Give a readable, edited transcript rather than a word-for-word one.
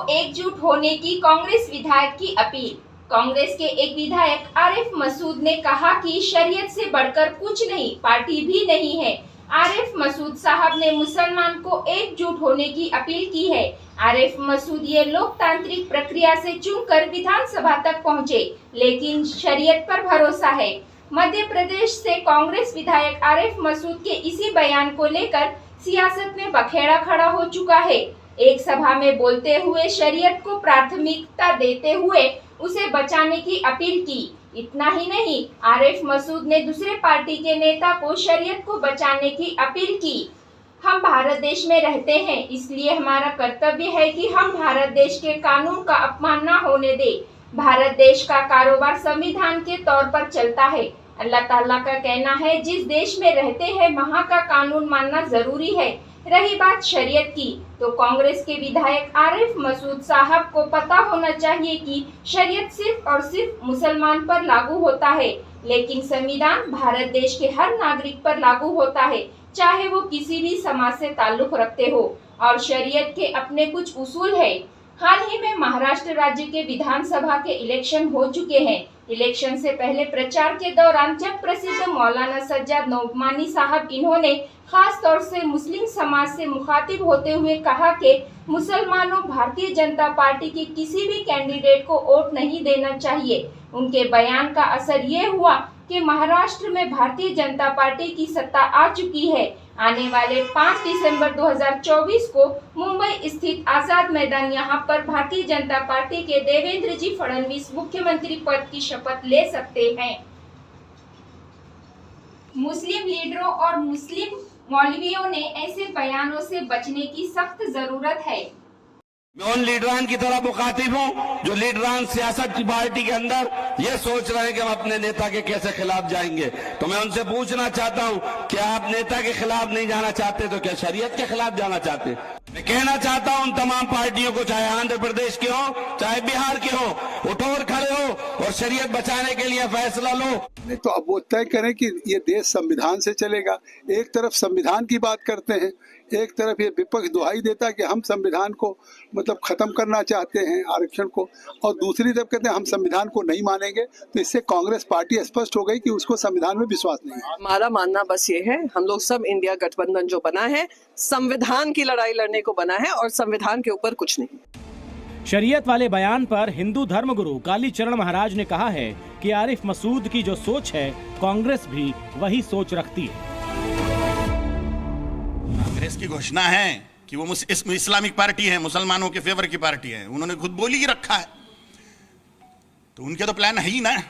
एकजुट होने की कांग्रेस विधायक की अपील। कांग्रेस के एक विधायक आरिफ मसूद ने कहा कि शरीयत से बढ़कर कुछ नहीं, पार्टी भी नहीं है। आरिफ मसूद साहब ने मुसलमान को एकजुट होने की अपील की है। आरिफ मसूद ये लोकतांत्रिक प्रक्रिया से चुनकर विधानसभा तक पहुंचे, लेकिन शरीयत पर भरोसा है। मध्य प्रदेश से कांग्रेस विधायक आरिफ मसूद के इसी बयान को लेकर सियासत में बखेड़ा खड़ा हो चुका है। एक सभा में बोलते हुए शरीयत को प्राथमिकता देते हुए उसे बचाने की अपील की। इतना ही नहीं, आरिफ मसूद ने दूसरे पार्टी के नेता को शरीयत को बचाने की अपील की। हम भारत देश में रहते हैं, इसलिए हमारा कर्तव्य है कि हम भारत देश के कानून का अपमान न होने दें। भारत देश का कारोबार संविधान के तौर पर चलता है। अल्लाह ताला का कहना है, जिस देश में रहते हैं वहाँ का कानून मानना जरूरी है। रही बात शरीयत की, तो कांग्रेस के विधायक आरिफ मसूद साहब को पता होना चाहिए कि शरीयत सिर्फ और सिर्फ मुसलमान पर लागू होता है, लेकिन संविधान भारत देश के हर नागरिक पर लागू होता है, चाहे वो किसी भी समाज से ताल्लुक रखते हो। और शरीयत के अपने कुछ उसूल है। हाल ही में महाराष्ट्र राज्य के विधानसभा के इलेक्शन हो चुके हैं। इलेक्शन से पहले प्रचार के दौरान जब प्रसिद्ध मौलाना सज्जाद नोमानी साहब इन्होंने खास तौर से मुस्लिम समाज से मुखातिब होते हुए कहा कि मुसलमानों भारतीय जनता पार्टी के किसी भी कैंडिडेट को वोट नहीं देना चाहिए। उनके बयान का असर ये हुआ कि महाराष्ट्र में भारतीय जनता पार्टी की सत्ता आ चुकी है। आने वाले 5 दिसंबर 2024 को मुंबई स्थित आजाद मैदान यहाँ पर भारतीय जनता पार्टी के देवेंद्र जी फडणवीस मुख्यमंत्री पद की शपथ ले सकते हैं। मुस्लिम लीडरों और मुस्लिम मौलवियों ने ऐसे बयानों से बचने की सख्त जरूरत है। मैं उन लीडरान की तरह मुखातिब हूं जो लीडरान सियासत की पार्टी के अंदर ये सोच रहे हैं कि हम अपने नेता के कैसे खिलाफ जाएंगे। तो मैं उनसे पूछना चाहता हूं, क्या आप नेता के खिलाफ नहीं जाना चाहते तो क्या शरीयत के खिलाफ जाना चाहते? मैं कहना चाहता हूं उन तमाम पार्टियों को, चाहे आंध्र प्रदेश के हो चाहे बिहार के हो, उठो और खड़े हो और शरीयत बचाने के लिए फैसला लो। नहीं तो अब वो तय करें कि ये देश संविधान से चलेगा। एक तरफ संविधान की बात करते हैं, एक तरफ ये विपक्ष दुहाई देता है कि हम संविधान को मतलब खत्म करना चाहते हैं आरक्षण को, और दूसरी तरफ कहते हैं हम संविधान को नहीं मानेंगे। तो इससे कांग्रेस पार्टी स्पष्ट हो गई कि उसको संविधान में विश्वास नहीं है। हमारा मानना बस ये है, हम लोग सब इंडिया गठबंधन जो बना है संविधान की लड़ाई लड़ने को बना है और संविधान के ऊपर कुछ नहीं। शरीयत वाले बयान पर हिंदू धर्मगुरु कालीचरण महाराज ने कहा है कि आरिफ मसूद की जो सोच है कांग्रेस भी वही सोच रखती है। कांग्रेस की घोषणा है कि वो इस्लामिक पार्टी है, मुसलमानों के फेवर की पार्टी है। उन्होंने खुद बोली ही रखा है, तो उनके तो प्लान है ही ना।